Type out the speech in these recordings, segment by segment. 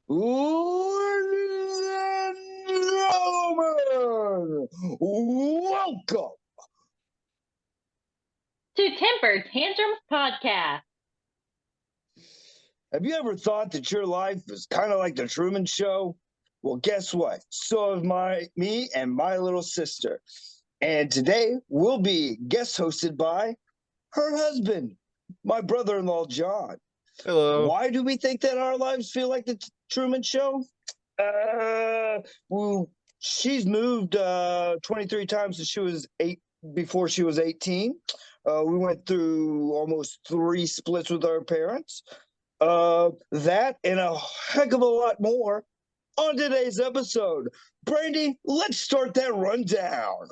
Ladies and gentlemen, welcome. To Temper Tantrums Podcast. Have you ever thought that your life is kind of like the Truman Show? Well, guess what? So have me and my little sister. And today we'll be guest hosted by her husband, my brother-in-law John. Hello. Why do we think that our lives feel like the Truman Show? Well, she's moved 23 times since she was before she was 18. We went through almost 3 splits with our parents. That and a heck of a lot more on today's episode. Brandy, let's start that rundown.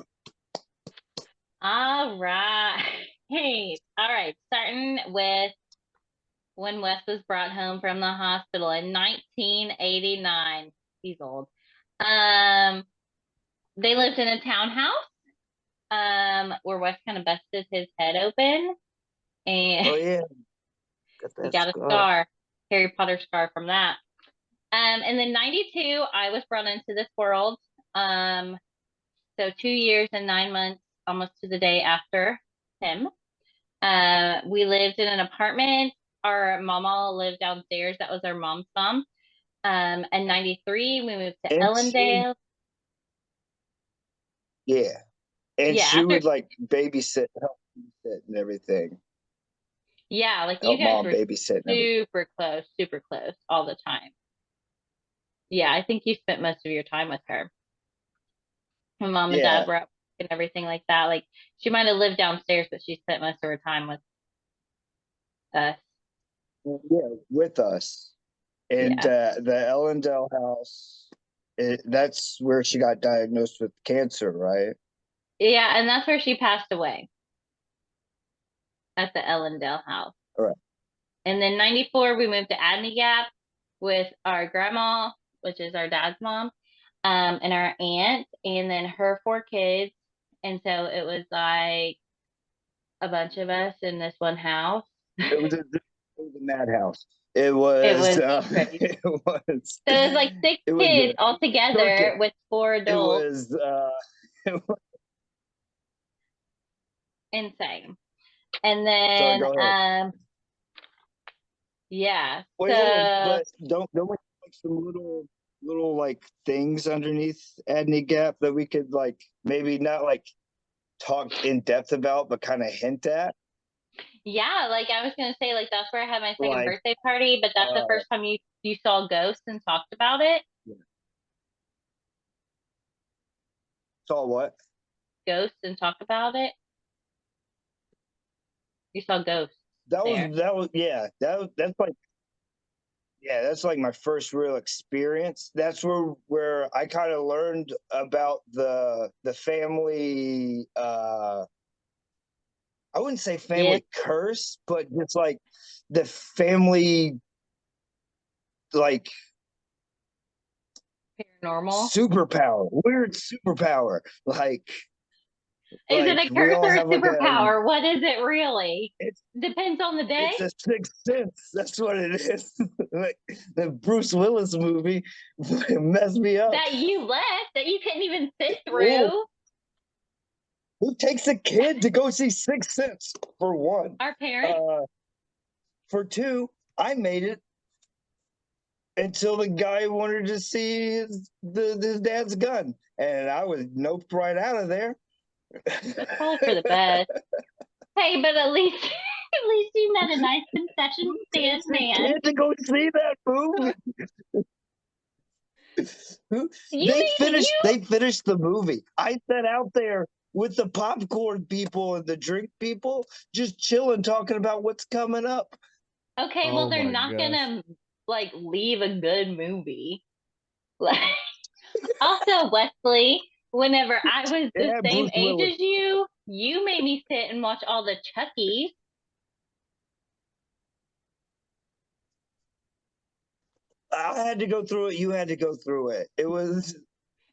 All right. Hey, all right. Starting with when Wes was brought home from the hospital in 1989. He's old. They lived in a townhouse. Where Wes kind of busted his head open, and Oh yeah, got he that got a scar. scar, Harry Potter scar from that. And then 92, I was brought into this world. So 2 years and 9 months, almost to the day after him. We lived in an apartment. Our mama lived downstairs. That was our mom's mom. In 93, we moved to And she, Ellendale. yeah, and Yeah, she after, would like babysit, help babysit and everything, yeah, like you help guys mom were babysit and everything. super close all the time. Yeah, I think you spent most of your time with her. My mom and dad Yeah, were up and everything like that. Like she might have lived downstairs, but she spent most of her time with us. yeah, with us. And Yeah. the Ellendale house, that's where she got diagnosed with cancer, right? Yeah, and that's where she passed away, at the Ellendale house. All right. And then 94, we moved to Adney Gap with our grandma, which is our dad's mom, and our aunt, and then her 4 kids. And so it was like a bunch of us in this one house. It was a madhouse. It It was, was crazy. it was, So it was like six it was kids a all together circus. with four It adults. was, it was, Insane. And sorry, then, go ahead. yeah. Wait, hold on, So but don't we have like some little like things underneath Adney Gap that we could like maybe not like talk in depth about, but kind of hint at? yeah, like I was gonna say, like that's where I had my second Like, birthday party, but that's the uh, first time you saw ghosts and talked about it. saw what? Ghosts and talk about it. You saw ghosts there. Yeah, that's like, yeah, that's like my first real experience. That's where I kind of learned about the family, I wouldn't say Yeah, family curse, but just like the family like paranormal. superpower, weird superpower. Is it Like a we curse all or a have like superpower? What is it really? it's Depends on the day. it's a sixth sense. That's what it is. Like the Bruce Willis movie messed me up. That you left, that you couldn't even sit Oh, through. who takes a kid to go see Sixth Sense for one? Our parents. Uh, for two, I made it until the guy wanted to see his dad's gun, and I was noped right out of there. That's probably for the best. Hey, but at least at least you met a nice concession Who stand takes a man. kid to go see that movie? You mean you? They finished the movie. I sat out there with the popcorn people and the drink people, just chilling, talking about what's coming up. Okay, well Oh they're my not gosh. gonna like leave a good movie. Like also Wesley, whenever I was It the had same Bruce age Willis. as you made me sit and watch all the Chuckies. I had to go through it. You had to go through it. It was.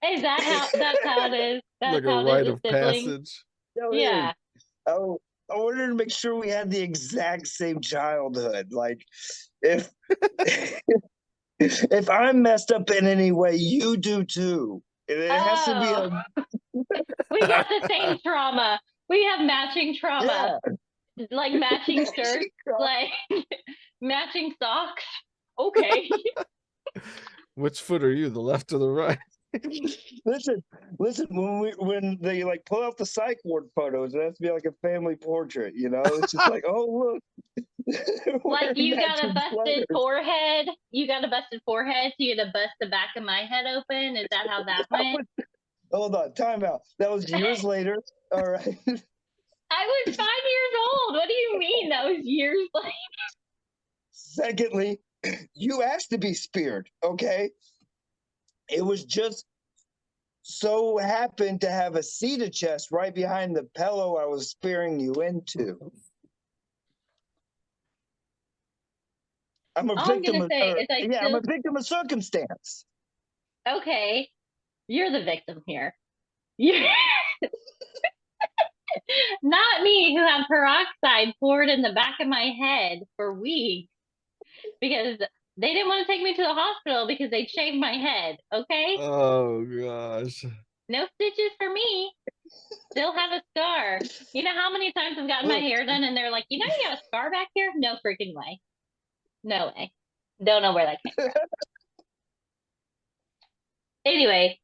Is that how that's how it is? That's Like a how it rite is of with siblings? passage. Yeah. Oh, I wanted to make sure we had the exact same childhood. Like, if If I'm messed up in any way, you do too. It has to be a Oh, we got the same trauma. We have matching trauma, yeah. like matching shirts, like matching socks. Okay. Which foot are you, the left or the right? Listen, listen. When they like pull out the psych ward photos, it has to be like a family portrait. You know, it's just like, oh look, Like wearing you got a matching busted sweaters. forehead. You got a busted forehead, so you had to bust the back of my head open. Is that how that went? Hold on, time out. That was years later. All right. I was 5 years old. What do you mean? That was years later. Secondly, you asked to be speared. Okay, it was just so happened to have a cedar chest right behind the pillow I was spearing you into. I'm a All I'm victim gonna of, say is I yeah, I'm still a victim of circumstance. okay. You're the victim here. You not me who have peroxide poured in the back of my head for weeks because they didn't want to take me to the hospital because they'd shaved my head. Okay? Oh gosh. No stitches for me. Still have a scar. You know how many times I've gotten my Look, hair done and they're like, you got a scar back here? No freaking way. No way. Don't know where that came from. Anyway,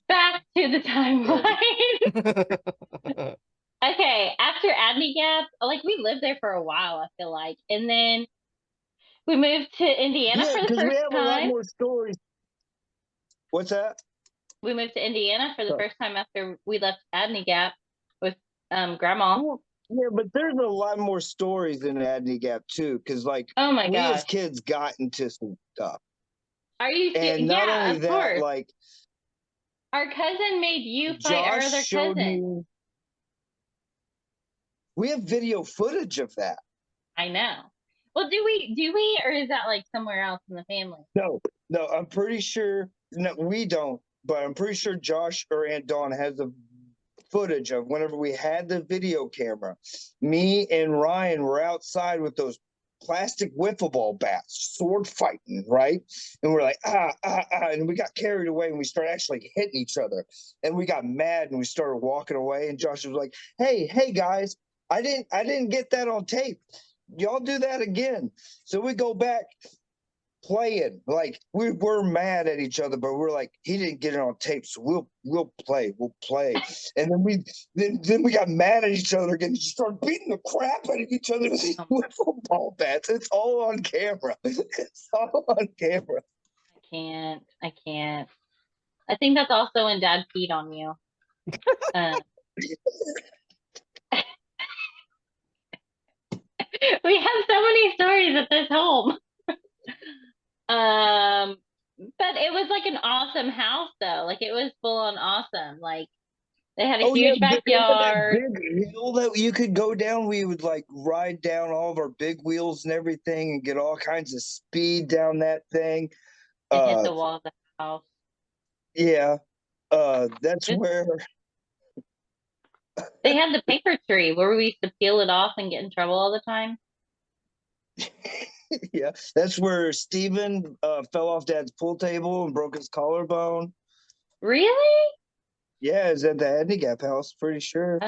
back to the timeline. Okay, after Adney Gap, like we lived there for a while, I feel like. And then we moved to Indiana yeah, for the because we first have a lot time. more stories. What's that? We moved to Indiana for the Oh. first time after we left Adney Gap with grandma. Yeah, but there's a lot more stories in Adney Gap too, because like Oh my we as gosh. kids got into some stuff, Are you serious? and not Yeah, only of that, course. like Our cousin made you fight our Josh other showed cousin. me. We have video footage of that. I know. Well, do we, or is that like somewhere else in the family? No, no, I'm pretty sure. No, we don't. But I'm pretty sure Josh or Aunt Dawn has the footage of whenever we had the video camera. Me and Ryan were outside with those plastic wiffle ball bats, sword fighting, right? And we're like, and we got carried away and we started actually hitting each other. And we got mad and we started walking away. And Josh was like, hey guys, I didn't get that on tape. Y'all do that again. So we go back playing like we were mad at each other, but we're like, he didn't get it on tape, so we'll play. And then we got mad at each other again, just started beating the crap out of each other with these wiffle ball bats. It's all on camera. It's all on camera. I can't. I think that's also when Dad peed on you. We have so many stories at this home. But it was like an awesome house though. Like it was full on awesome. Like they had a huge They had that backyard. big hill that you could go down. We would like ride down all of our big wheels and everything and get all kinds of speed down that thing. And hit the wall of the house. Yeah. That's where they had the paper tree where we used to peel it off and get in trouble all the time. Yeah, that's where Steven fell off Dad's pool table and broke his collarbone. Really? Yeah, it's at the Adney Gap house, pretty sure.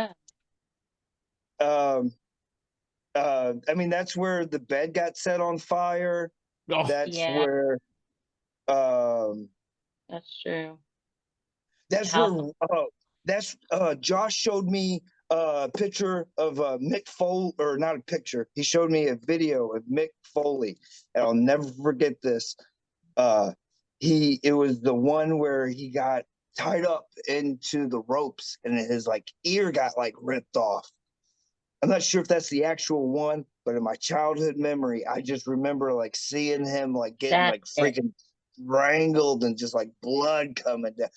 Oh. I mean, that's where the bed got set on fire. Oh. That's Yeah. where That's true. that's where Josh showed me a picture of Mick Foley, or not a picture. He showed me a video of Mick Foley, and I'll never forget this. It was the one where he got tied up into the ropes and his like ear got like ripped off. I'm not sure if that's the actual one, but in my childhood memory, I just remember like seeing him like getting like freaking strangled and just like blood coming down.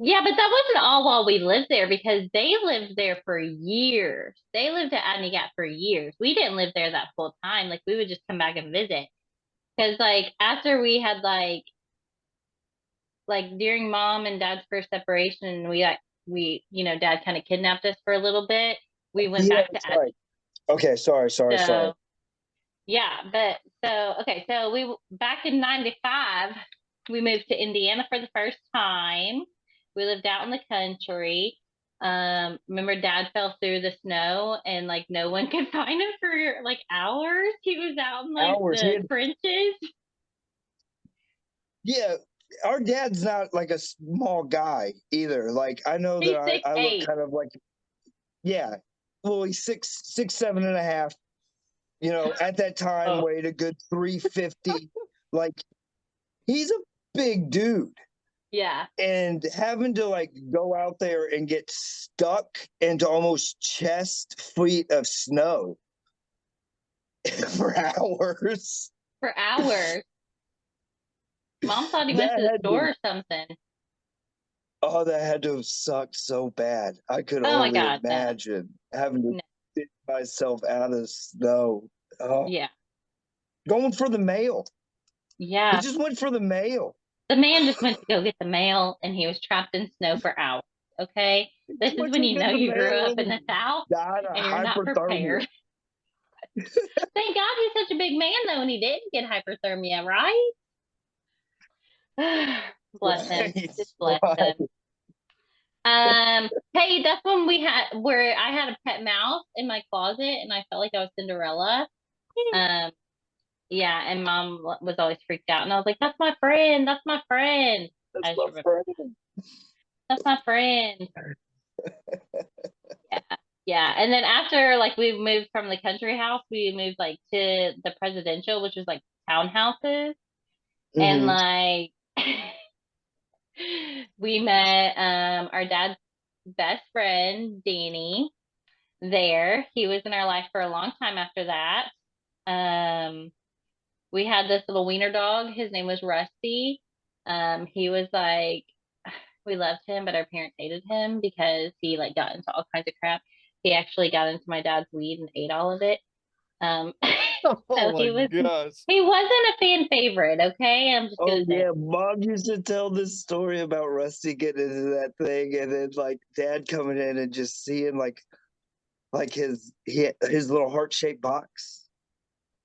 Yeah, but that wasn't all while we lived there because they lived there for years. They lived at Adney Gap for years. We didn't live there that full time. Like we would just come back and visit. Because like after we had like during Mom and Dad's first separation, Dad kind of kidnapped us for a little bit. We went back to Adney. Okay, sorry. Yeah, but so okay, so back in '95, we moved to Indiana for the first time. We lived out in the country. Remember Dad fell through the snow and like no one could find him for like hours. He was out in like Hours. the trenches. Yeah, our dad's not like a small guy either. Like I know that He's six I look eight. kind of like, yeah. Well, he's 6'7.5". You know, at that time Oh, weighed a good 350. Like he's a big dude. yeah. And having to like go out there and get stuck into almost chest feet of snow for hours. For hours. Mom thought he went That to the had store to, or something. oh, that had to have sucked so bad. I could Oh my only God, no. imagine having to No. get myself out of snow. Oh, Yeah. going for the mail. He Yeah. just went for the mail. The man just went to go get the mail and he was trapped in snow for hours. Okay. This is Went when to you get know the you grew mail up in and the South died of and you're not hyperthermia. prepared. Thank God he's such a big man though, and he didn't get hypothermia, right? Bless him. Right, Just bless right. him. Hey, that's when we had where I had a pet mouse in my closet and I felt like I was Cinderella. Um, yeah, and Mom was always freaked out, and I was like, "That's my friend. That's my friend." That's I just my remember, friend. that's my friend. Yeah, yeah. And then after like we moved from the country house, we moved like to the presidential, which was like townhouses, and Hmm. like we met our dad's best friend, Danny, there. He was in our life for a long time after that. Um, we had this little wiener dog. His name was Rusty. He was like, we loved him, but our parents hated him because he like got into all kinds of crap. He actually got into my dad's weed and ate all of it. Um, Oh so my gosh. he wasn't a fan favorite. Okay, I'm just Oh gonna say yeah, Mom used to tell this story about Rusty getting into that thing, and then like Dad coming in and just seeing like his little heart shaped box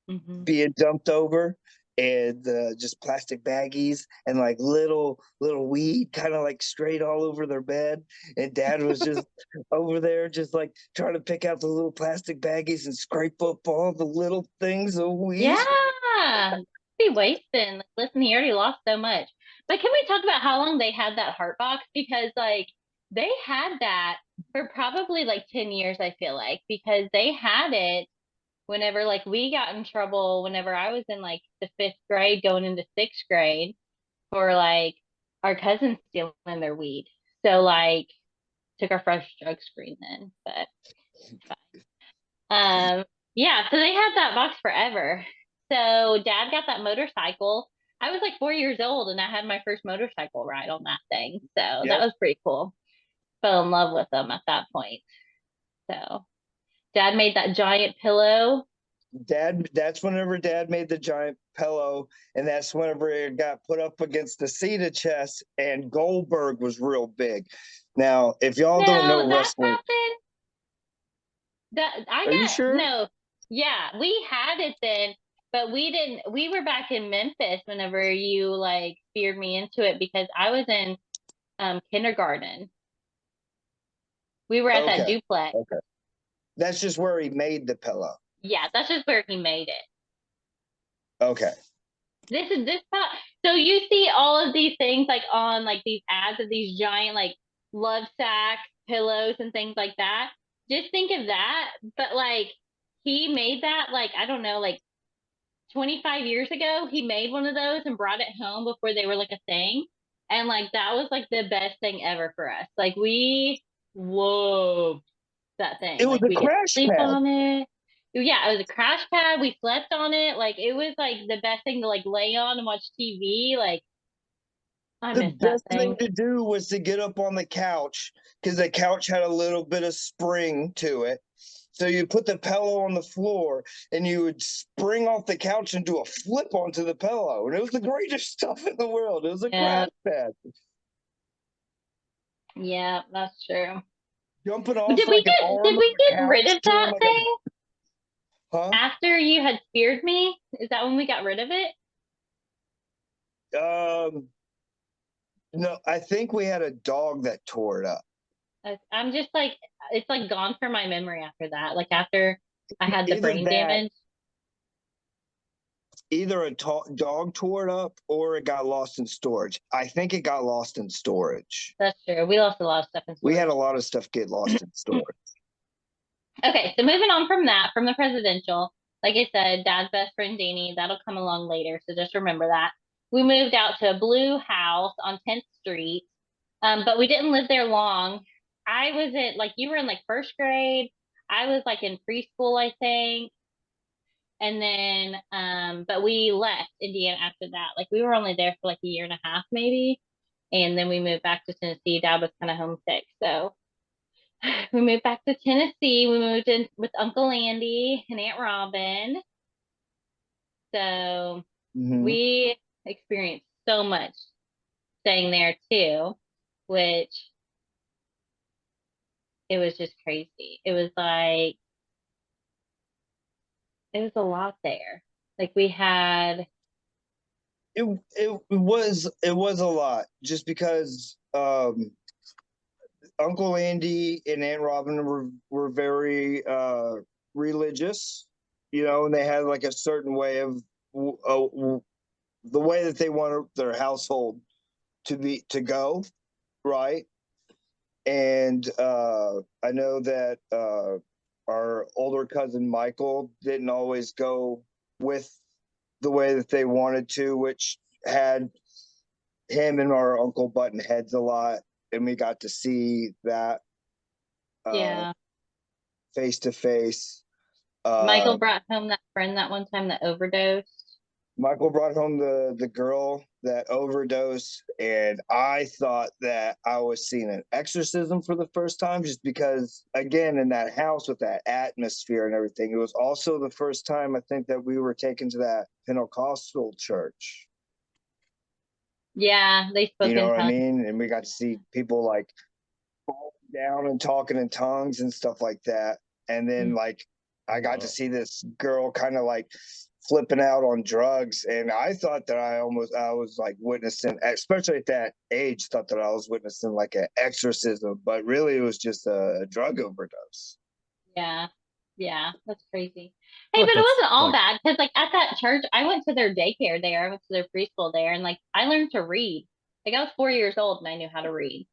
that. Hmm. being dumped over, and just plastic baggies and like little weed kind of like straight all over their bed, and Dad was just over there just like trying to pick out the little plastic baggies and scrape up all the little things of weed. Yeah, be wasting. Like, listen, he already lost so much. But can we talk about how long they had that heart box? Because like they had that for probably like 10 years, I feel like, because they had it whenever like we got in trouble, whenever I was in like the fifth grade going into sixth grade for like our cousins stealing their weed. So like took our first drug screen then, but it's fine. Yeah, so they had that box forever. So Dad got that motorcycle. I was like 4 years old and I had my first motorcycle ride on that thing. So that Yep. was pretty cool. Fell in love with them at that point. So Dad made that giant pillow. That's whenever Dad made the giant pillow, and that's whenever it got put up against the Cena chest, and Goldberg was real big. Now, if y'all don't know No, that wrestling, happened. That I are you got sure? no. Yeah, we had it then, but we didn't. We were back in Memphis whenever you like steered me into it because I was in kindergarten. We were at that Okay, duplex. okay. That's just where he made the pillow. Yeah, that's just where he made it. Okay. This is this part. So you see all of these things like on like these ads of these giant like love sacks, pillows, and things like that. Just think of that, but like he made that like I don't know like 25 years ago. He made one of those and brought it home before they were like a thing, and like that was like the best thing ever for us. Like we whoa that thing. It was Like a we get to crash sleep pad. on it. Yeah, it was a crash pad. We slept on it. Like it was like the best thing to like lay on and watch TV. Like I The miss that best thing thing. to do was to get up on the couch because the couch had a little bit of spring to it. So you put the pillow on the floor and you would spring off the couch and do a flip onto the pillow. And it was the greatest stuff in the world. It was a Yeah, crash pad. yeah, that's true. Jumping But off did we like an get arm did of we a get rid couch, of doing that like a thing? Huh? After you had speared me, is that when we got rid of it? No, I think we had a dog that tore it up. I'm just like, it's like gone from my memory after that. Like after I had the Either brain that, damage. either a dog tore it up or it got lost in storage. I think it got lost in storage. That's true. We lost a lot of stuff in We storage. had a lot of stuff get lost in storage. Okay, so moving on from that, from the presidential, like I said, Dad's best friend Danny, that'll come along later. So just remember that. We moved out to a blue house on 10th Street, but we didn't live there long. I was at like you were in like first grade. I was like in preschool, I think. And then, but we left Indiana after that. Like we were only there for like a year and a half, maybe. And then we moved back to Tennessee. Dad was kind of homesick, so we moved back to Tennessee. We moved in with Uncle Andy and Aunt Robin. So Mhm. we experienced so much staying there too, which it was just crazy. It was like, it was a lot there. Like we had, It was a lot just because Uncle Andy and Aunt Robin were very religious, and they had like a certain way of the way that they wanted their household to go, right? And I know that our older cousin Michael didn't always go with the way that they wanted to, which had him and our uncle button heads a lot, and we got to see that yeah. face to face. Michael brought home that friend that one time that overdosed. Michael brought home the girl that overdosed, and I thought that I was seeing an exorcism for the first time, just because, again, in that house with that atmosphere and everything. It was also the first time I think that we were taken to that Pentecostal church. Yeah, they spoke You know in what I tongues. mean? And we got to see people like falling down and talking in tongues and stuff like that. And then like I got to Wow. see this girl kind of like flipping out on drugs, and I thought that I was like witnessing, especially at that age, thought that I was witnessing like an exorcism, but really it was just a drug overdose. Yeah. Yeah, that's crazy. Hey, feel but like it that's wasn't all like bad because, like, at that church, I went to their daycare there. I went to their preschool there, and like, I learned to read. Like, I was 4 years old and I knew how to read.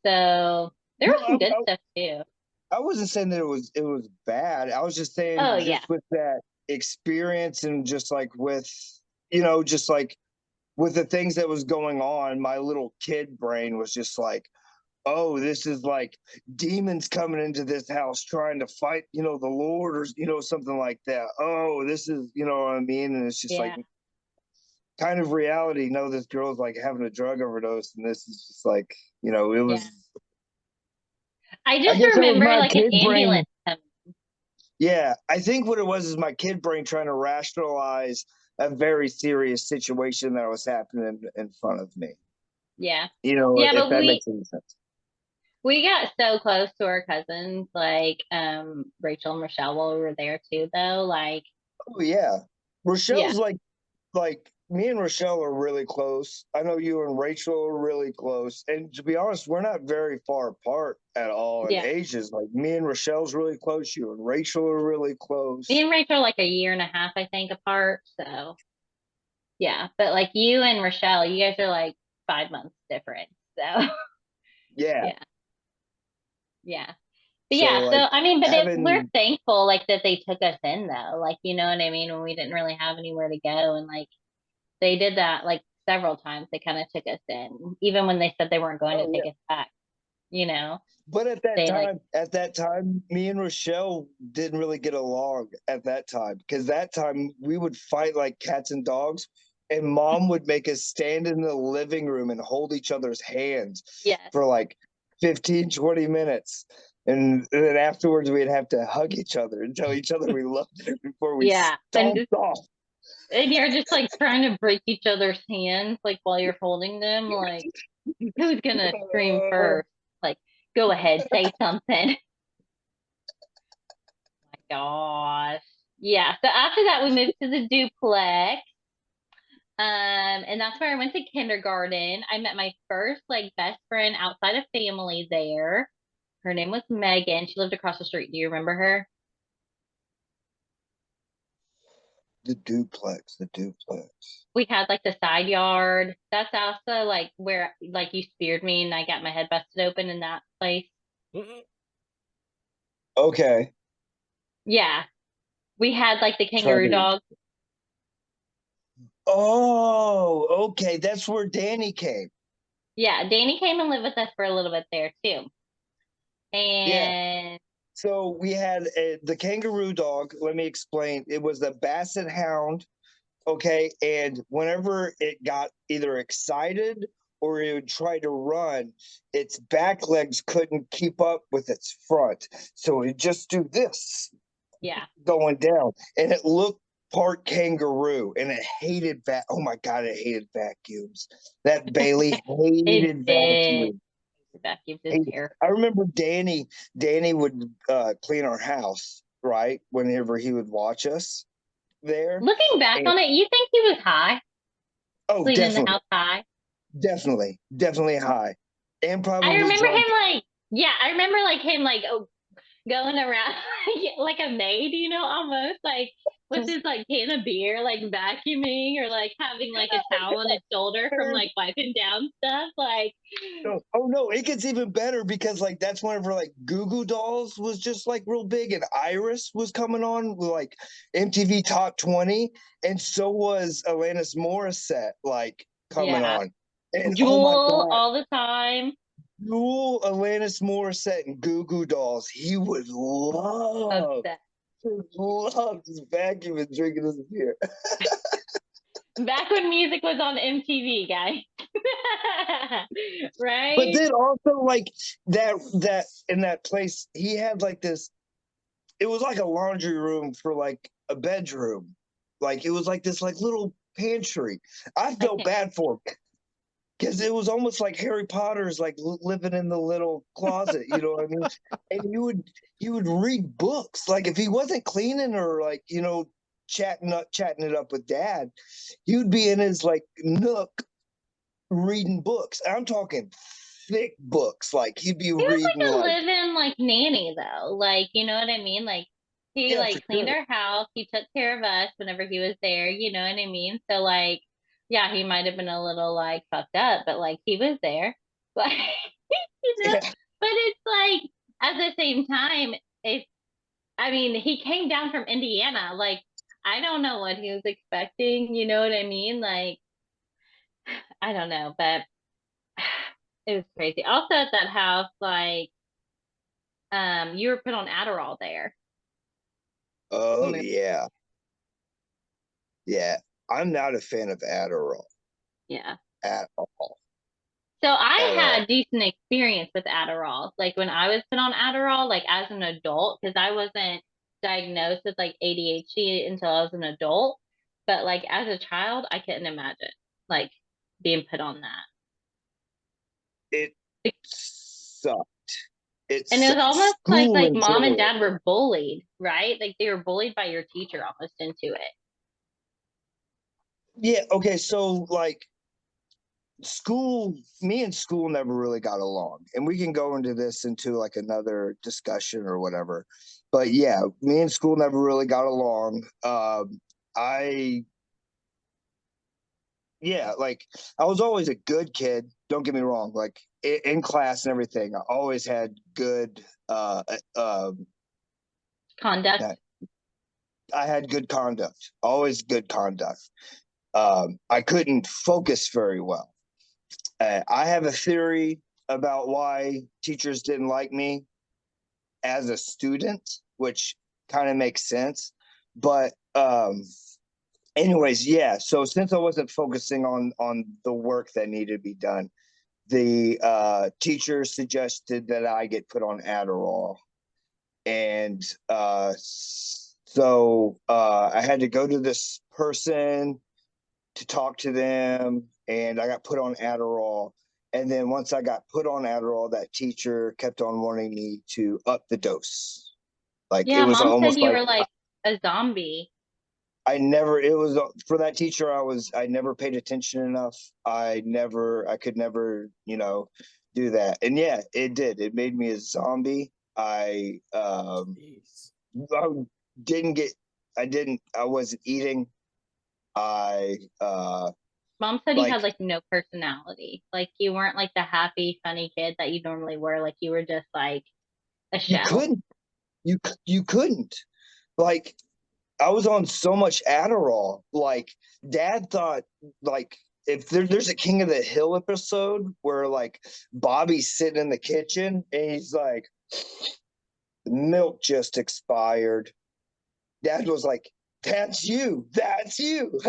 So there No, was some good stuff too. I wasn't saying that it was bad. I was just Oh saying, yeah, just with that experience and just like with, just like with the things that was going on, my little kid brain was just like, oh, this is like demons coming into this house trying to fight, the Lord, or something like that. Oh, this is, what I mean? And it's just like yeah. kind of reality. No, this girl's like having a drug overdose, and this is just like, it Yeah. was. I I just guess that was remember my like an kid brain. ambulance coming. Yeah, I think what it was is my kid brain trying to rationalize a very serious situation that was happening in front of me. Yeah. If Yeah, but that we makes any sense. we got so close to our cousins, like Rachel and Rochelle while we were there too, though. Like, Oh yeah, yeah, Rochelle's like me and Rochelle are really close. I know you and Rachel are really close, and to be honest, we're not very far apart at all in yeah. ages. Like me and Rochelle's really close. You and Rachel are really Me close. and Rachel are like a year and a half, I think, apart. So yeah, but like you and Rochelle, you guys are like 5 months different. So Yeah. yeah, yeah. But So yeah, so like I mean, but we're having thankful like that they took us in though. Like, you know what I mean? When we didn't really have anywhere to go, and like they did that like several times. They kind of took us in, even when they said they weren't going to oh take yeah. us back. You know, But they like at that time, me and Rochelle didn't really get along at that time, because that time we would fight like cats and dogs, and mom would make us stand in the living room and hold each other's hands yes, for like 15, 20 minutes. And then afterwards, we'd have to hug each other and tell each other we loved it before we yeah, stomped off. and you're just like trying to break each other's hands like while you're holding them. Like, who's gonna scream first? Like, go ahead, say something. My gosh. Yeah. So after that, we moved to the duplex. And that's where I went to kindergarten. I met my first like best friend outside of family there. Her name was Megan. She lived across the street. Do you remember her? The duplex, the duplex. We had like the side yard. That's also like where like you speared me and I got my head busted open in that place. Okay. Yeah. We had like the Try kangaroo to. dog. Oh, okay. That's where Danny came. Yeah, Danny came and lived with us for a little bit there too. Yeah. And So we had the kangaroo dog. Let me explain. It was the basset hound. Okay. And whenever it got either excited or it would try to run, its back legs couldn't keep up with its front. So it just do this yeah, going down. And it looked part kangaroo and it hated oh my God, it hated vacuums. That Bailey it hated did. vacuums. Vacuum is Hey, terrible. I remember Danny would clean our house, right? Whenever he would watch us there. Looking back And on it, you think he was high, oh, cleaning the definitely, house high? definitely high. And I probably remember drunk. him like, yeah, I remember like him like going around like a maid, almost like with his like can of beer, like vacuuming or like having like a towel on his shoulder from like wiping down stuff. Like, Oh no, it gets even better because like that's whenever like Goo Goo Dolls was just like real big and Iris was coming on with like MTV Top 20 and so was Alanis Morissette like coming yeah, on. And oh my Jewel God, all the time. Jewel, Alanis Morissette, and Goo Goo Dolls, he would Obsessed. love this vacuum and drinking this beer. Back when music was on MTV, guys. But Right? then also like that in that place, he had like this. It was like a laundry room for like a bedroom. Like it was like this like little pantry. I I felt can't. bad for him because it was almost like Harry Potter's like living in the little closet, you know what I mean? And you would read books. Like if he wasn't cleaning or like, chatting it up with dad, he would be in his like nook reading books. I'm talking thick books. Like he'd be He was reading like a like, live-in like nanny though. Like, you know what I mean? Like he yeah, for like cleaned sure. our house. He took care of us whenever he was there, you know what I mean? So like, yeah, he might have been a little like fucked up, but like he was there. Like, you know, Yeah. but it's like at the same time, it's I mean, he came down from Indiana. Like, I don't know what he was expecting, you know what I mean? Like, I don't know, but it was crazy. Also at that house, like, you were put on Adderall there. Oh when we- yeah. Yeah. I'm not a fan of Adderall Yeah. at all. So I At all. had decent experience with Adderall. Like when I was put on Adderall, like as an adult, because I wasn't diagnosed with like ADHD until I was an adult. But like as a child, I couldn't imagine like being put on that. It sucked. It And it was sucked. almost School like in mom and general. dad were bullied, right? Like they were bullied by your teacher almost into it. Yeah, okay, so like me and school never really got along. And we can go into this into like another discussion or whatever. But yeah, me and school never really got along. I yeah, like I was always a good kid. Don't get me wrong. Like in class and everything, I always had good. Conduct. I had good conduct. Always good conduct. I couldn't focus very well. I have a theory about why teachers didn't like me as a student, which kind of makes sense. But anyways, yeah. So since I wasn't focusing on the work that needed to be done, the teacher suggested that I get put on Adderall, and I had to go to this person to talk to them, and I got put on Adderall. And then once I got put on Adderall, that teacher kept on wanting me to up the dose. Like it Yeah, was mom said almost you like were like a zombie. I never, it was for that teacher, I never paid attention enough. I could never, do that. And yeah, it did. It made me a zombie. Jeez. I didn't get, I wasn't eating. I, Mom said you like, had like no personality. Like you weren't like the happy, funny kid that you normally were. Like you were just like a you shell. couldn't, you couldn't. Like, I was on so much Adderall. Like, Dad thought, like, if there's a King of the Hill episode where like Bobby's sitting in the kitchen and he's like, the milk just expired. Dad was like, that's you. That's you.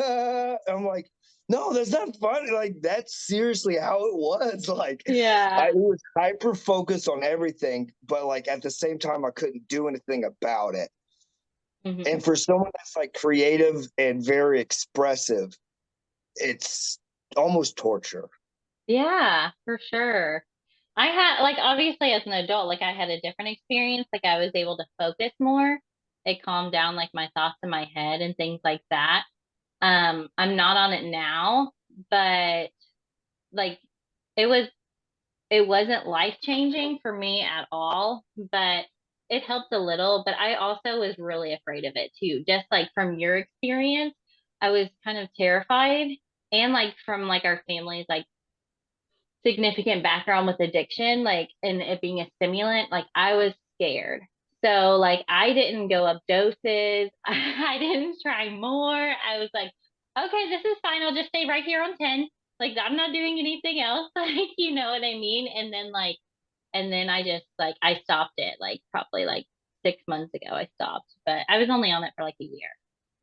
I'm like, no, that's not funny. Like, that's seriously how it was. Like, I Yeah. was hyper focused on everything, but like at the same time, I couldn't do anything about it. Hmm. And for someone that's like creative and very expressive, it's almost torture. Yeah, for sure. I had like obviously as an adult, like I had a different experience. Like I was able to focus more. It calmed down like my thoughts in my head and things like that. I'm not on it now, but like it was it wasn't life changing for me at all, but it helped a little. But I also was really afraid of it too. Just like from your experience, I was kind of terrified. And like from like our family's like significant background with addiction, like and it being a stimulant, like I was scared. So like I didn't go up doses. I didn't try more. I was like, okay, this is fine. I'll just stay right here on 10. Like I'm not doing anything else. Like, you know what I mean? And then I just like I stopped it like probably like 6 months ago I stopped. But I was only on it for like a year.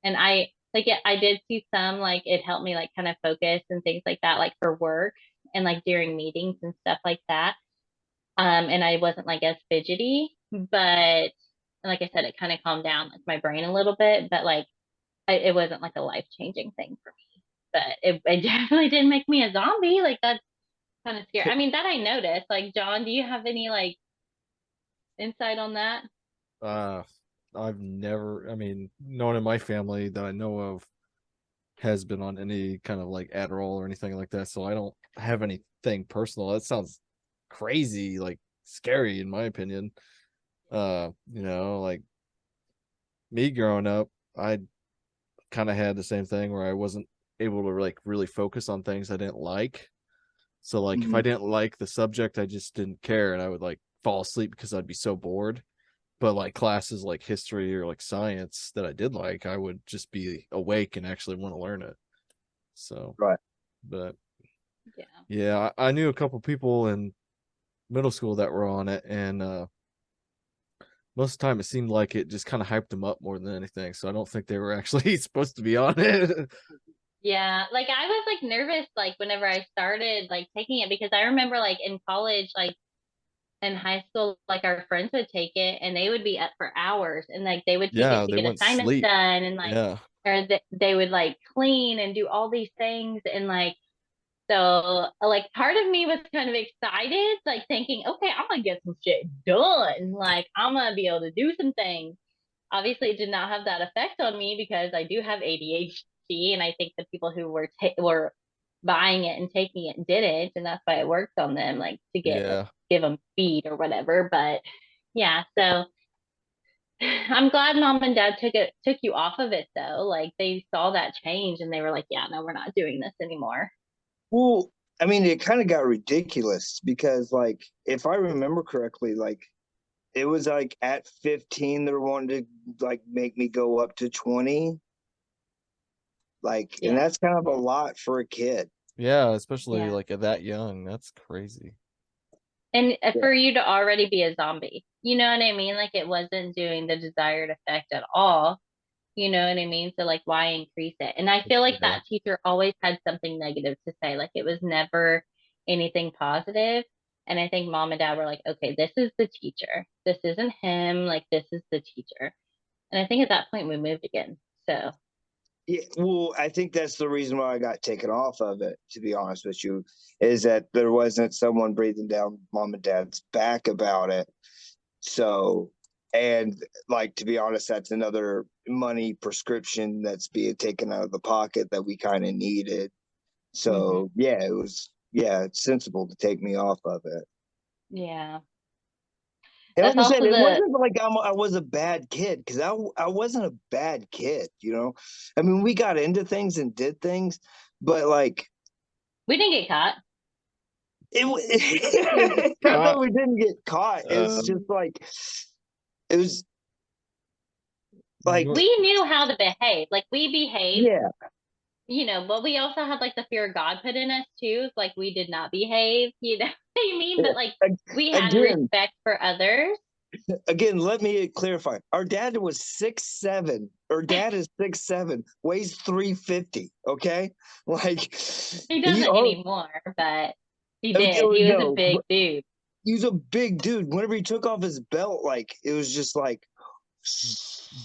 And I like it, I did see some like it helped me like kind of focus and things like that, like for work and like during meetings and stuff like that. And I wasn't like as fidgety, but like I said, it kind of calmed down like my brain a little bit, but like it wasn't like a life-changing thing for me. But it definitely didn't make me a zombie. Like that's kind of scary. I mean, that I noticed. Like, John, do you have any like insight on that? Uh, I've never, I mean, no one in my family that I know of has been on any kind of like Adderall or anything like that. So I don't have anything personal. That sounds crazy, like scary in my opinion. Like me growing up, I kind of had the same thing where I wasn't able to like really focus on things I didn't like. So like if I Mhm. didn't like the subject, I just didn't care and I would like fall asleep because I'd be so bored. But like classes like history or like science that I did like, I would just be awake and actually want to learn it. So, Right. but Yeah. yeah, I knew a couple people in middle school that were on it, and most of the time it seemed like it just kind of hyped them up more than anything. So I don't think they were actually supposed to be on it. Yeah, like I was like nervous like whenever I started like taking it because I remember like in college like in high school like our friends would take it and they would be up for hours and like they would take it Yeah, to they get wouldn't assignments sleep. done and like Yeah, or they would like clean and do all these things and like so like part of me was kind of excited like thinking okay I'm gonna get some shit done like I'm gonna be able to do some things. Obviously it did not have that effect on me because I do have ADHD and I think the people who were buying it and taking it didn't and that's why it worked on them like to get like yeah, give them speed or whatever but yeah so I'm glad mom and dad took you off of it though like they saw that change and they were like yeah no we're not doing this anymore. Well, I mean, it kind of got ridiculous because, like, if I remember correctly, like, it was like at 15, they wanted to like make me go up to 20. Like, and Yeah. that's kind of a lot for a kid. yeah. Especially Yeah. like at that young, that's crazy. And Yeah. for you to already be a zombie, you know what I mean? Like it wasn't doing the desired effect at all. You know what I mean? So like why increase it? And I feel like Yeah, that teacher always had something negative to say. Like it was never anything positive. And I think mom and dad were like, okay, this is the teacher. This isn't him. Like this is the teacher. And I think at that point we moved again. So Yeah, well, I think that's the reason why I got taken off of it, to be honest with you, is that there wasn't someone breathing down mom and dad's back about it. So And like, to be honest, that's another money prescription that's being taken out of the pocket that we kind of needed. So yeah, it was, yeah, it's sensible to take me off of it. Yeah. And That's like I said, also it the, wasn't like I was a bad kid, because I wasn't a bad kid, you know. I mean, we got into things and did things, but like we didn't get caught. it's not that we didn't get caught. It's just like it was like, But We knew how to behave. Like we behaved, yeah, but we also had like the fear of God put in us too. Like we did not behave, you know what I mean? But like we had again, respect for others. let me clarify. Our dad was 6'7". Our dad is 6'7", weighs 350. Okay, like He he, doesn't anymore, but he did. oh He was a no, big dude. he was a big dude. Whenever he took off his belt, like it was just like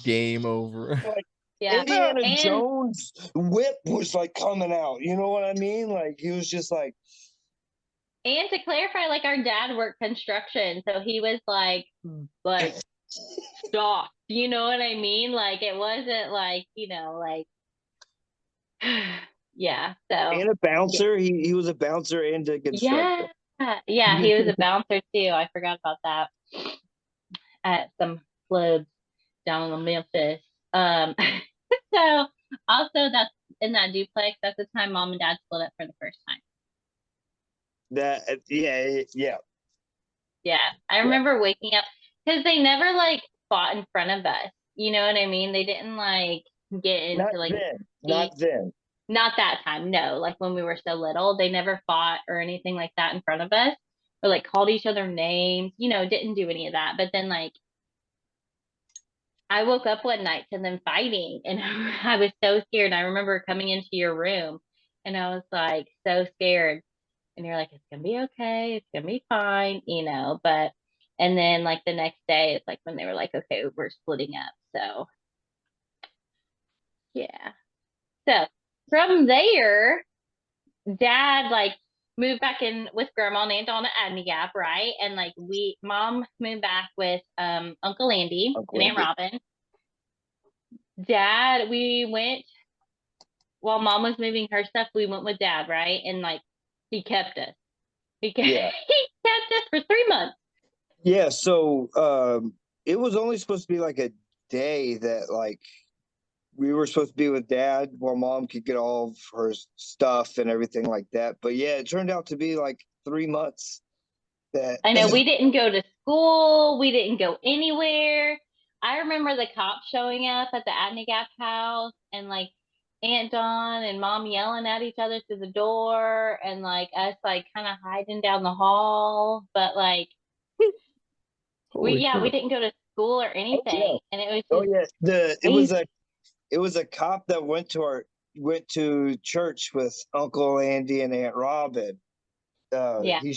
game over. like Yeah. Indiana And Jones whip was like coming out. You know what I mean? Like he was just and to clarify, like our dad worked construction, so he was like soft. You know what I mean? Like it wasn't like, like yeah. So and a yeah. bouncer. He was a bouncer and a constructor. Yeah. Yeah, he was a bouncer too. I forgot about that at some clubs down in Memphis. Um, so also that's in that duplex. That's the time mom and dad split up for the first time. That yeah, yeah, Yeah, I yeah. remember waking up because they never like fought in front of us. You know what I mean? They didn't like get Not into like then. beef. Not then. Not that time, no. Like when we were so little, they never fought or anything like that in front of us, or like called each other names. Didn't do any of that. But then like I woke up one night to them fighting and I was so scared. I remember coming into your room and I was like so scared. And you're like, it's gonna be okay, it's gonna be fine, but and then like the next day it's like when they were like, okay, we're splitting up. So yeah. So from there, dad like moved back in with grandma and Aunt Donna at Agni Gap, right? And like mom moved back with Uncle Andy Uncle and Aunt Andy. Robin. Dad, we went while mom was moving her stuff, we went with dad, right? And like he kept us. He kept, Yeah. he kept us for 3 months. Yeah. So it was only supposed to be like a day that like we were supposed to be with dad while mom could get all of her stuff and everything like that. But yeah, it turned out to be like 3 months that I know we didn't go to school, we didn't go anywhere. I remember the cops showing up at the Abney Gap house and like Aunt Dawn and mom yelling at each other through the door and like us like kind of hiding down the hall. But like Holy we crap. didn't go to school or oh yeah, anything. And it was oh just yeah, crazy. it was a cop that went to church with Uncle Andy and Aunt Robin. Yeah. He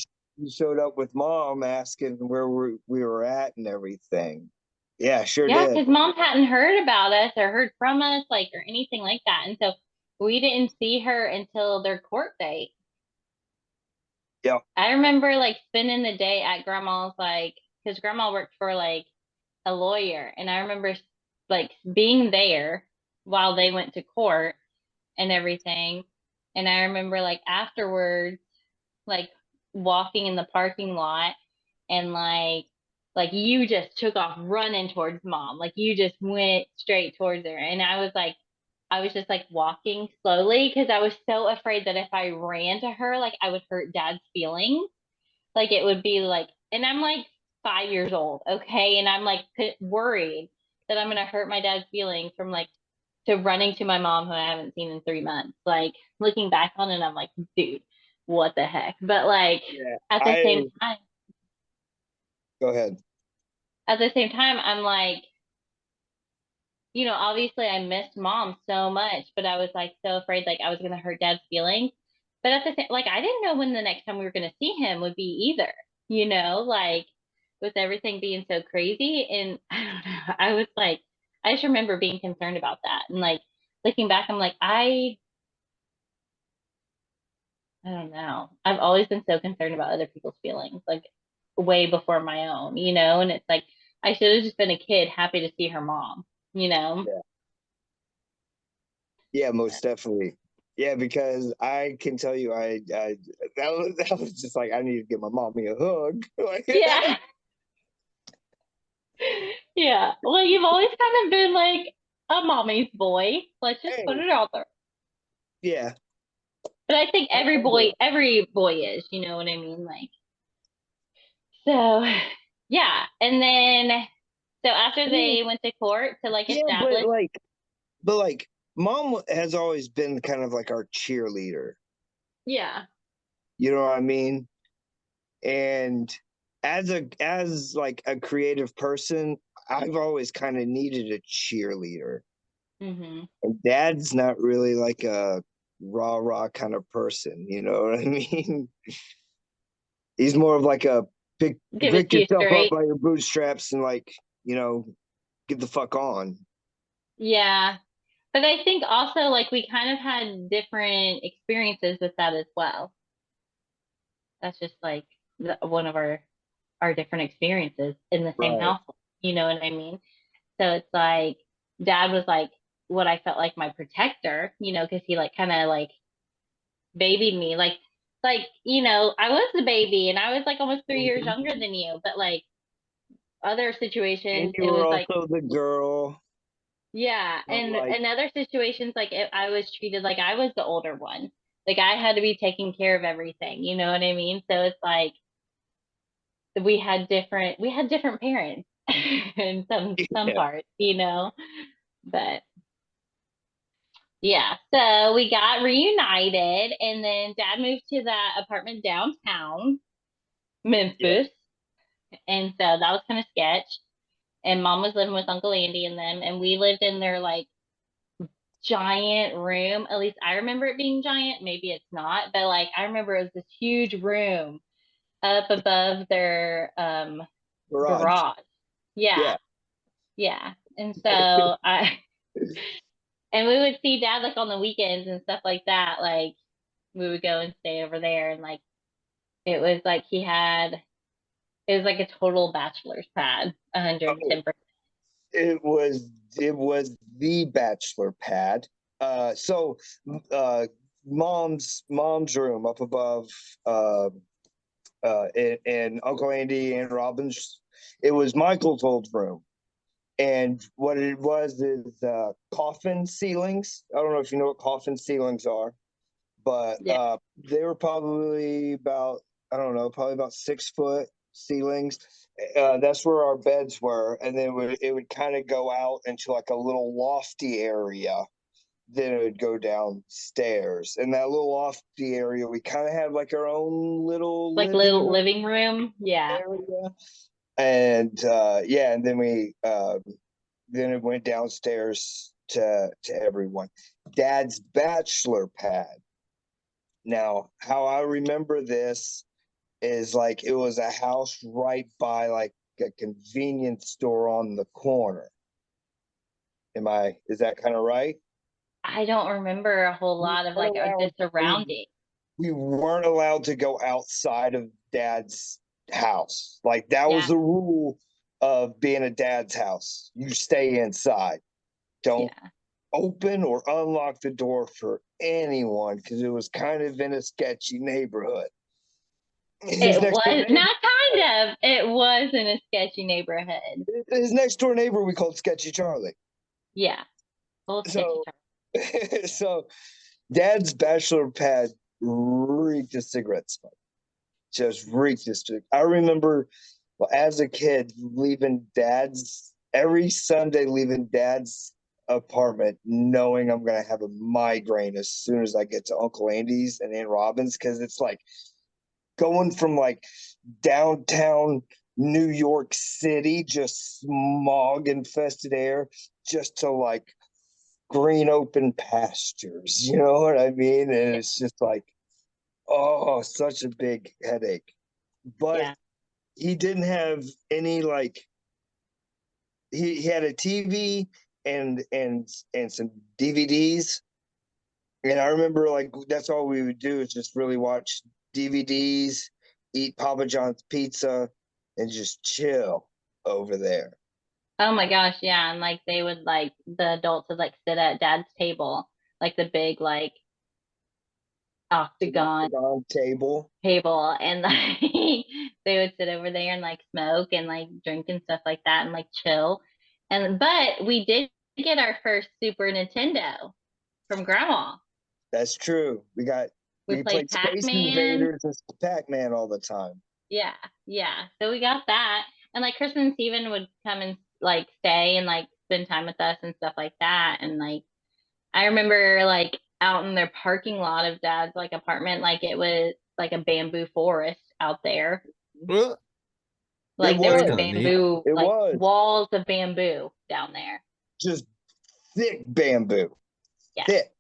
showed up with mom asking where we were at and everything. Yeah, sure Yeah, did. because mom hadn't heard about us or heard from us, like, or anything like that. And so we didn't see her until their court date. Yeah. I remember like spending the day at grandma's, like, because grandma worked for like a lawyer. And I remember like being there while they went to court and everything. And I remember like afterwards, like walking in the parking lot and like you just took off running towards mom. Like you just went straight towards her. And I was just like walking slowly because I was so afraid that if I ran to her, like I would hurt dad's feelings. Like it would be like, and I'm like 5 years old, okay? And I'm like worried that I'm gonna hurt my dad's feelings from like to running to my mom who I haven't seen in 3 months. Like looking back on it, I'm like, dude, what the heck? But like Yeah. at the same I time, Go ahead. I'm like, obviously I missed mom so much, but I was like so afraid like I was gonna hurt dad's feelings. But at the same, like I didn't know when the next time we were gonna see him would be either. Like with everything being so crazy, and I don't know. I was like, I just remember being concerned about that, and like looking back, I'm like, I don't know. I've always been so concerned about other people's feelings, like way before my own, and it's like I should have just been a kid happy to see her mom, you know? Yeah, most definitely. Yeah, because I can tell you, that was just like I need to give my mommy a hug. Like, Yeah. Yeah. Well, you've always kind of been like a mommy's boy. Let's just put hey, it out there. yeah, But I think every boy is, you know what I mean? Like, so yeah. And then, so after they went to court to like yeah, but establish, like, mom has always been kind of like our cheerleader. yeah. You know what I mean? And as like a creative person, I've always kind of needed a cheerleader. Hmm. And dad's not really like a rah kind of person, you know what I mean? He's more of like a Give it pick to you yourself up straight. by your bootstraps and like, you know, get the fuck on. Yeah. But I think also like we kind of had different experiences with that as well. That's just like one of our different experiences in the same Right. household. You know what I mean? So it's like dad was like what I felt like my protector, you know, because he like kind of like babied me, like you know, I was the baby and I was like almost 3 years Mhm. younger than you, but like other And situations you it were was like also the girl. yeah, So and like, in other situations like I was treated like I was the older one, like I had to be taking care of everything, you know what I mean? So it's like we had different parents in some yeah. parts, you know, but yeah, so we got reunited, and then dad moved to that apartment downtown Yeah. Memphis. And so that was kind of sketch. And mom was living with Uncle Andy and them, and we lived in their like giant room. At least I remember it being giant. Maybe it's not, but like I remember it was this huge room up above their Garage. garage. Yeah, Yeah. yeah. And so I and we would see dad like on the weekends and stuff like that. Like we would go and stay over there, and like it was like it was like a total bachelor's pad, Oh, 110%. it was it was the bachelor pad. So uh mom's room up above uh and Uncle Andy and Robin's, it was Michael's old room. And what it was is coffin ceilings. I don't know if you know what coffin ceilings are, but Yeah. they were probably about, I don't know, probably about 6 foot ceilings. That's where our beds were, and then it would kind of go out into like a little lofty area. Then it would go downstairs, and that little lofty area, we kind of had like our own little Like living little room living room. Yeah. area. And yeah, and then we then it went downstairs to everyone. Dad's bachelor pad. Now, how I remember this is like it was a house right by like a convenience store on the corner. Is that kind of right? I don't remember a whole We lot of weren't like the allowed surrounding. we weren't allowed to go outside of dad's house. Like that was Yeah. the rule of being a dad's house. You stay inside. Don't Yeah. open or unlock the door for anyone because it was kind of in a sketchy neighborhood. His It next door was neighbor, not kind of. It was in a sketchy neighborhood. his next door neighbor, we called Sketchy Charlie. Yeah. Full sketchy. So, so Dad's bachelor pad reeked of cigarette smoke. Just reeked of cigarette. I remember, well, as a kid, leaving Dad's every Sunday, leaving Dad's apartment, knowing I'm gonna have a migraine as soon as I get to Uncle Andy's and Aunt Robin's, because it's like going from like downtown New York City, just smog infested air, just to like green open pastures. You know what I mean? And Yeah. it's just like, oh, such a big headache. But Yeah. he didn't have any like he had a TV and some DVDs. And I remember like that's all we would do is just really watch DVDs, eat Papa John's pizza, and just chill. over there. Oh my gosh, yeah. And like they would like the adults would like sit at dad's table, like the big like The octagon octagon table. table, and like they would sit over there and like smoke and like drink and stuff like that and like chill. And but we did get our first Super Nintendo from grandma. That's true. We We played played Space Pac-Man. Invaders and Pac-Man all the time. Yeah, yeah. So we got that. And like Kristen and Steven would come and like stay and like spend time with us and stuff like that. And like I remember like out in their parking lot of dad's like apartment, like it was like a bamboo forest out there. Well, Like there was were kinda neat. bamboo, It like was walls of bamboo down there. just thick bamboo. Yeah. Thick.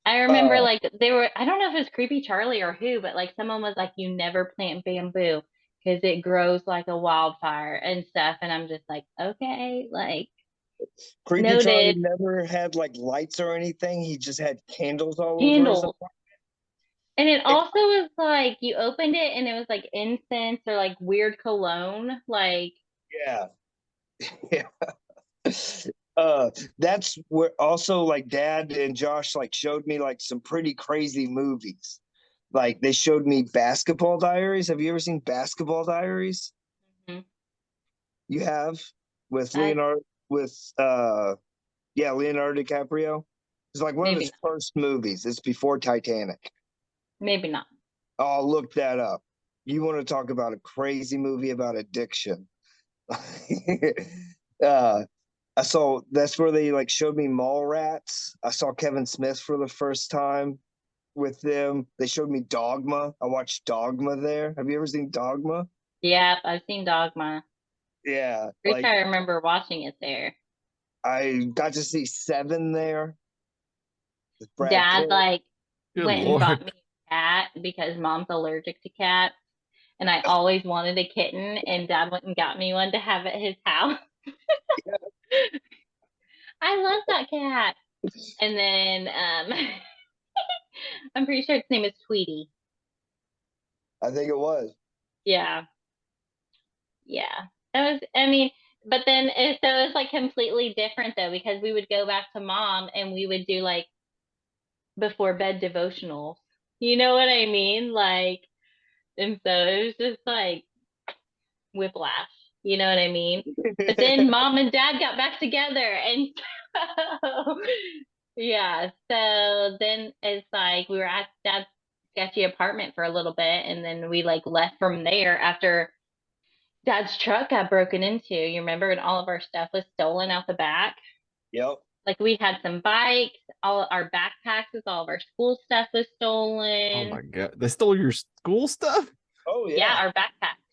I remember Uh, like they were, I don't know if it was Creepy Charlie or who, but like someone was like, you never plant bamboo because it grows like a wildfire and stuff. And I'm just like, okay, like Creepy Charlie noted. never had like lights or anything. He just had candles all over his Candles. And it also was like you opened it and it was like incense or like weird cologne. Like, yeah. Yeah. That's where also like Dad and Josh like showed me like some pretty crazy movies. Like they showed me Basketball Diaries. Have you ever seen Basketball Diaries? mhm. You have with I Leonardo DiCaprio. It's like one of maybe his not, first movies. It's before Titanic. maybe not. I'll look that up. You want to talk about a crazy movie about addiction? uh, I saw that's where they like showed me Mallrats. I saw Kevin Smith for the first time with them. They showed me Dogma. I watched Dogma there. Have you ever seen Dogma? Yeah, I've seen Dogma. Yeah, At least like I remember watching it there. I got to see Seven there with Brad Dad Pitt. like Good went and bought lord. me a cat because mom's allergic to cats. And I always wanted a kitten, and dad went and got me one to have at his house. I love that cat. And then I'm pretty sure its name is Tweety. I think it was. Yeah. Yeah. That was, I mean, but then so it was like completely different though, because we would go back to mom and we would do like before bed devotionals. You know what I mean? Like, and so it was just like whiplash. You know what I mean? But then mom and dad got back together and so yeah. So then it's like we were at dad's sketchy apartment for a little bit and then we like left from there after dad's truck got broken into. You remember when all of our stuff was stolen out the back? Yep. Like we had some bikes, all our backpacks with all of our school stuff was Oh stolen. my god. They stole your school stuff? Oh Yeah, yeah. our backpacks.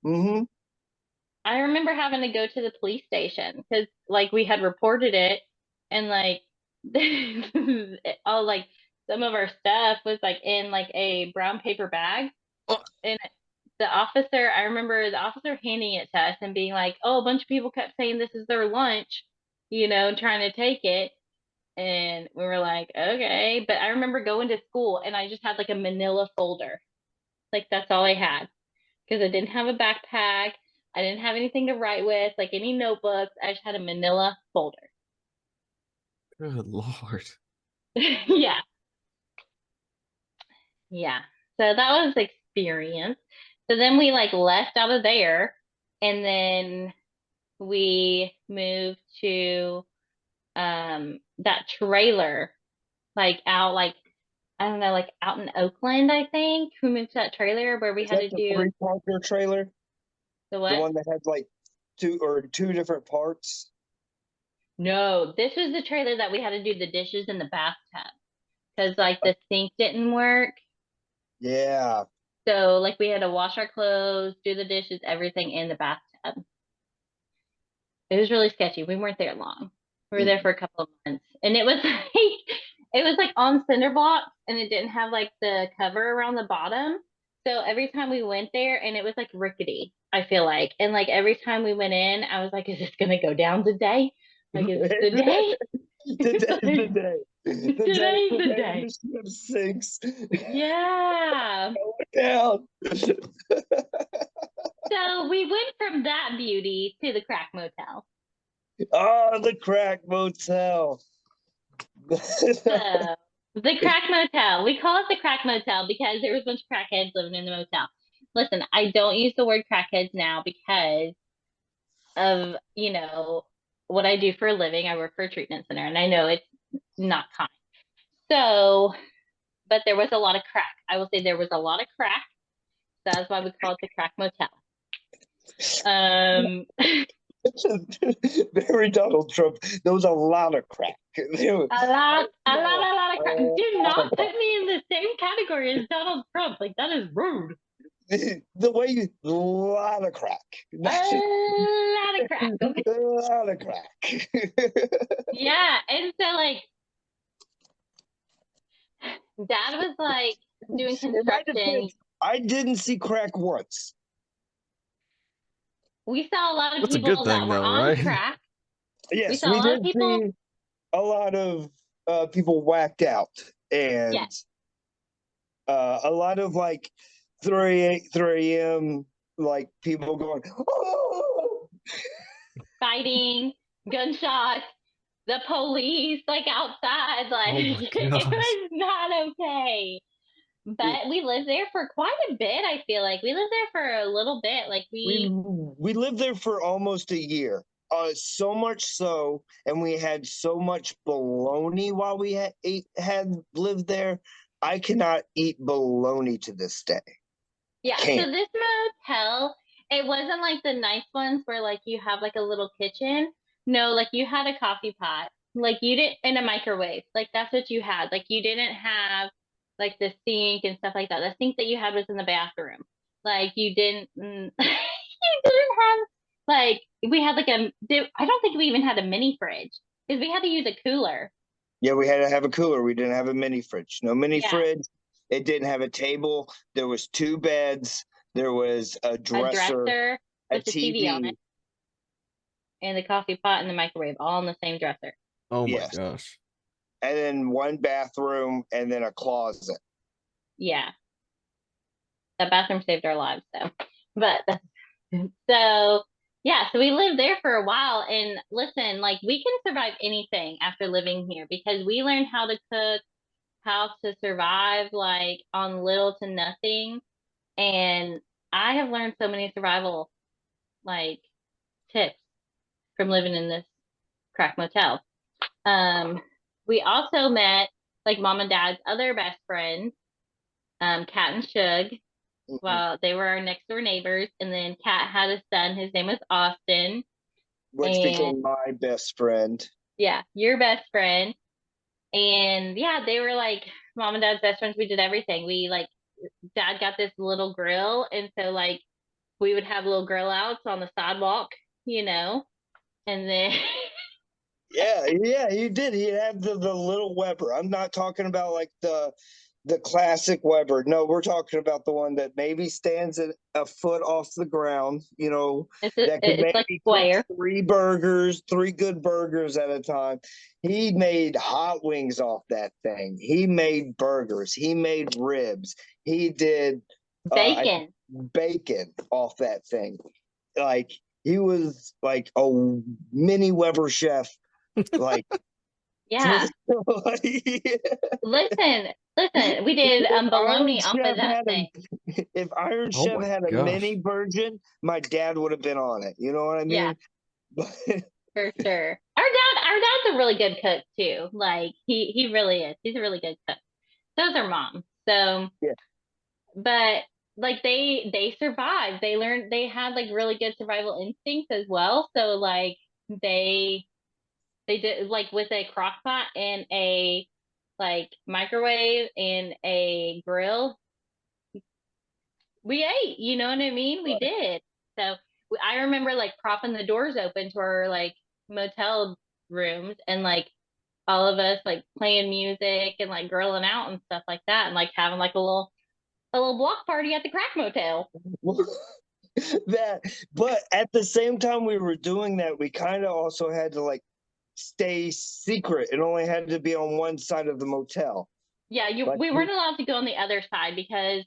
Mm-hmm. I remember having to go to the police station because like we had reported it and like all like some of our stuff was like in like a brown paper bag Oh, and the officer, I remember the officer handing it to us and being like, "Oh, a bunch of people kept saying this is their lunch, you know, trying to take it." And we were like, "Okay." But I remember going to school and I just had like a manila folder. Like that's all I had because I didn't have a backpack. I didn't have anything to write with, like any notebooks. I just had a manila folder. good lord. Yeah. Yeah. So that was experience. So then we like left out of there and then we moved to that trailer like out like I don't know like out in Oakland I think. We moved to that trailer where we Is had that to the do three-parter trailer? the The what? one that had like two different parts? No, this was the trailer that we had to do the dishes in the bathtub because like the sink didn't work. Yeah. So like we had to wash our clothes, do the dishes, everything in the bathtub. It was really sketchy. We weren't there long. We were there for a couple of months. And it was like it was like on cinder blocks and it didn't have like the cover around the bottom. So every time we went there and it was like rickety, I feel like. And like every time we went in, I was like, is this gonna go down today? Like, is this the day? Today's the Like, day. today's the The day. ship sinks Yeah. down. So we went from that beauty to the crack motel. Oh, the crack motel. So the crack motel. We call it the crack motel because there was a bunch of crackheads living in the motel. Listen, I don't use the word crackheads now because of, what I do for a living. I work for a treatment center and I know it's not kind. So, but there was a lot of crack. I will say there was a lot of crack. That's why we call it the crack motel. Very Donald Trump. There was a lot of crack. A lot of crack. Do not lot of put me in the same category as Donald Trump. Like, that is rude. The way you, a lot of crack. A lot of crack. A lot of crack. Yeah. And so, like, Dad was like doing In my construction. defense, I didn't see crack once. We saw a lot of That's a people good that thing, were though, on right? crack. Yes, saw we a lot did of people- see a lot of people whacked out, and Yes. a lot of like 3 a.m. like people going, oh! Fighting, gunshots, the police, like outside. Like, my it gosh. was not okay. But we lived there for quite a bit, I feel like. We lived there for a little bit. Like, We lived there for almost a year. So much so, and we had so much bologna while we had lived there. I cannot eat bologna to this day. yeah. So Can't. this motel, it wasn't like the nice ones where like you have like a little kitchen. No, like you had a coffee pot. Like you didn't, in a microwave. Like that's what you had. Like you didn't have like the sink and stuff like that. The sink that you had was in the bathroom. Like you didn't, you didn't have like we had like I don't think we even had a mini fridge because we had to use a cooler. Yeah, we had to have a cooler. We didn't have a mini fridge. No mini Yeah. fridge. It didn't have a table. There was 2 beds. There was a A dresser, dresser a with the TV on TV. it, and the coffee pot and the microwave all in the same dresser. Oh my Yes. gosh. And then 1 bathroom and then a closet. Yeah. That bathroom saved our lives though. But so yeah, so we lived there for a while and listen, like we can survive anything after living here because we learned how to cook, how to survive like on little to nothing. And I have learned so many survival like tips from living in this crack motel. We also met like mom and dad's other best friends, Kat and Shug. Well, they were our next door neighbors, and then Kat had a son. His name was Austin. Which became my best friend. Yeah, your best friend. And yeah, they were like mom and dad's best friends. We did everything. We like dad got this little grill, and so like we would have little grill outs on the sidewalk, and then Yeah, he did. He had the little Weber. I'm not talking about like the classic Weber. No, we're talking about the one that maybe stands at a foot off the ground, it's that could it's like maybe square. cook 3 good burgers at a time. He made hot wings off that thing. He made burgers. He made ribs. He did Bacon. bacon off that thing. Like he was like a mini Weber chef. Like Yeah. Listen, we did bologna off of that thing. If Iron Oh Chef my had a gosh. mini version, my dad would have been on it. You know what I mean? Yeah. For sure. Our dad's a really good cook too. Like he really is. He's a really good cook. So's our mom. So Yeah. But like they survived. They learned they had like really good survival instincts as well. So like they did like with a crock pot and a like microwave and a grill. We ate, you know what I mean? We did. So I remember like propping the doors open to our like motel rooms and like all of us like playing music and like grilling out and stuff like that and like having like a little block party at the crack motel. But at the same time we were doing that, we kind of also had to like stay secret. It only had to be on one side of the motel. Yeah, Like we weren't allowed to go on the other side because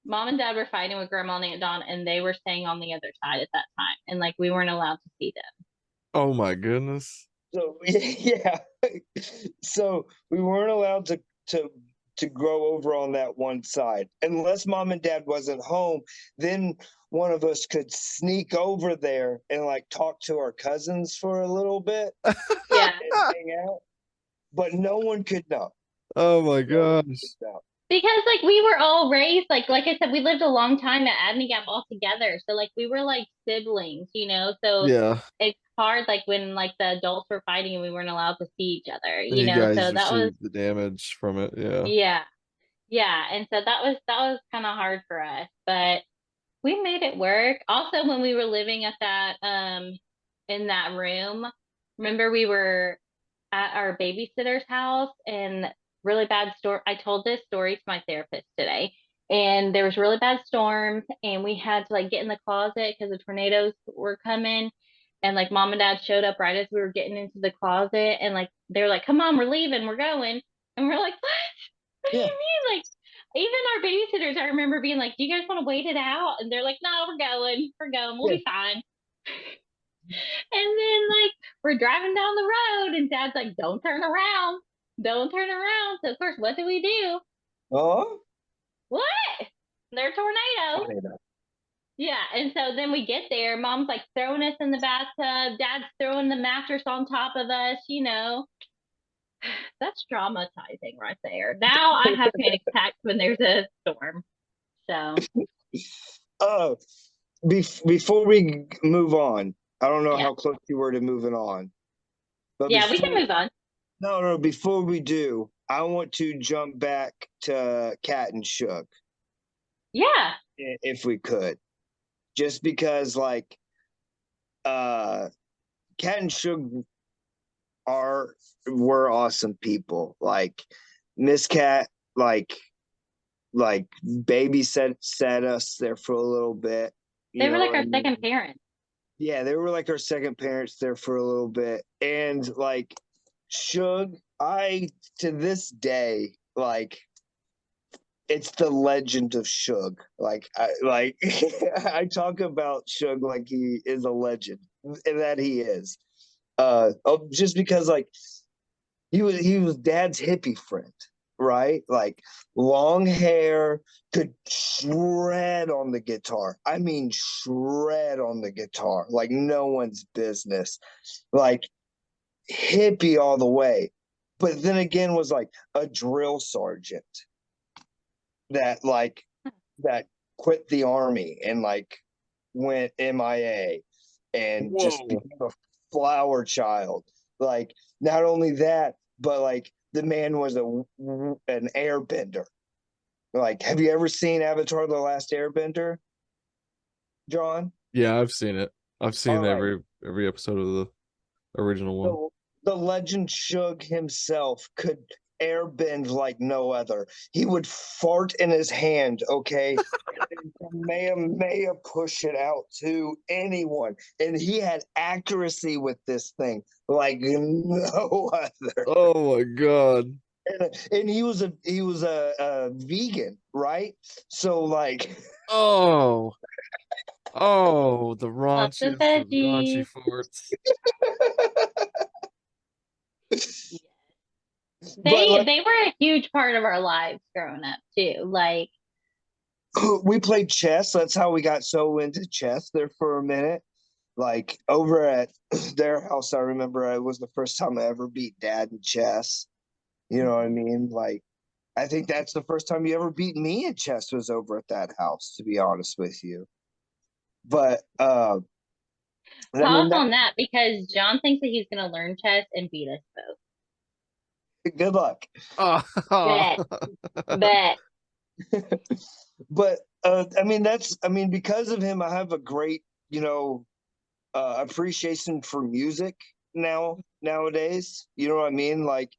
Mom and dad were fighting with grandma and Aunt Dawn, and they were staying on the other side at that time, and like we weren't allowed to see them. Oh my goodness. So yeah, so we weren't allowed to to grow over on that one side unless mom and dad wasn't home. Then one of us could sneak over there and like talk to our cousins for a little bit Yeah. and hang out, but no one could know. Oh my No one gosh. could know. Because like we were all raised like I said, we lived a long time at Abney Gap all together. So like we were like siblings, you know. So Yeah. it's hard like when like the adults were fighting and we weren't allowed to see each other, And you you know. guys So that was received the damage from it. Yeah. yeah. Yeah. And so that was kind of hard for us, but we made it work. Also, when we were living at that in that room, remember we were at our babysitter's house and really bad storm. I told this story to my therapist today. And there was really bad storms and we had to like get in the closet because the tornadoes were coming. And like mom and dad showed up right as we were getting into the closet and like they were like, "Come on, we're leaving, we're going." And we're like, "What? What do Yeah. you mean?" Like even our babysitters, I remember being like, "Do you guys want to wait it out?" And they're like, "No, we're going. We're going. We'll Yeah. be fine." And then like we're driving down the road and dad's like, "Don't turn around. Don't turn around." So of course, what do? Oh, What? They're tornadoes. Yeah. And so then we get there. Mom's like throwing us in the bathtub. Dad's throwing the mattress on top of us, you know. That's traumatizing right there. Now I have panic attacks when there's a storm. So uh, before we move on, I don't know yeah. how close you were to moving on, but Yeah, we can move on. no, before we do, I want to jump back to Cat and Shook, Yeah. if we could, just because like uh Cat and Shook are were awesome people. Like Miss Cat, like babysat us there for a little bit, They you were know like what I our mean? second parents. Yeah, they were like our second parents there for a little bit. And like Suge, I to this day, like it's the legend of Suge. I talk about Suge like he is a legend, and that he is. Just because like he was dad's hippie friend, right? Like long hair, could shred on the guitar. I mean, shred on the guitar like no one's business. Like hippie all the way. But then again, was like a drill sergeant that like that quit the army and like went MIA and just Whoa. became a flower child. Like not only that, but like the man was an airbender. Like, have you ever seen Avatar: The Last Airbender, John? Yeah, I've seen it. I've All seen right. every episode of the original one. The legend Shug himself could airbend like no other. He would fart in his hand, okay? Maya push it out to anyone. And he had accuracy with this thing like no other. Oh my god. And he was a vegan, right? So like Oh, the Lots of raunchy veggies. farts. but like They were a huge part of our lives growing up too. Like we played chess. That's how we got so into chess there for a minute. Like over at their house, I remember it was the first time I ever beat dad in chess. You know what I mean? Like I think that's the first time you ever beat me in chess was over at that house, to be honest with you. But I mean pause that on that because John thinks that he's gonna learn chess and beat us both. good luck. Oh. Bet. Bet. But I mean because of him I have a great, appreciation for music nowadays. You know what I mean? Like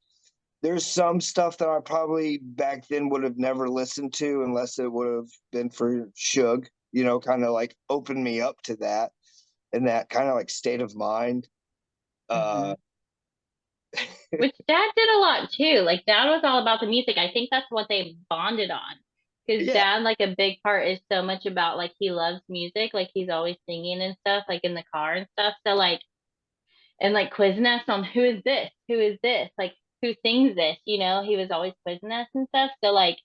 there's some stuff that I probably back then would have never listened to unless it would have been for Suge, kind of like opened me up to that and that kind of like state of mind. Hmm. Uh Which dad did a lot too. Like dad was all about the music. I think that's what they bonded on. Because Yeah. dad, like a big part is so much about like he loves music, like he's always singing and stuff, like in the car and stuff. So like and like quizzing us on who is this? Who is this? Like who sings this? You know, he was always quizzing us and stuff. So like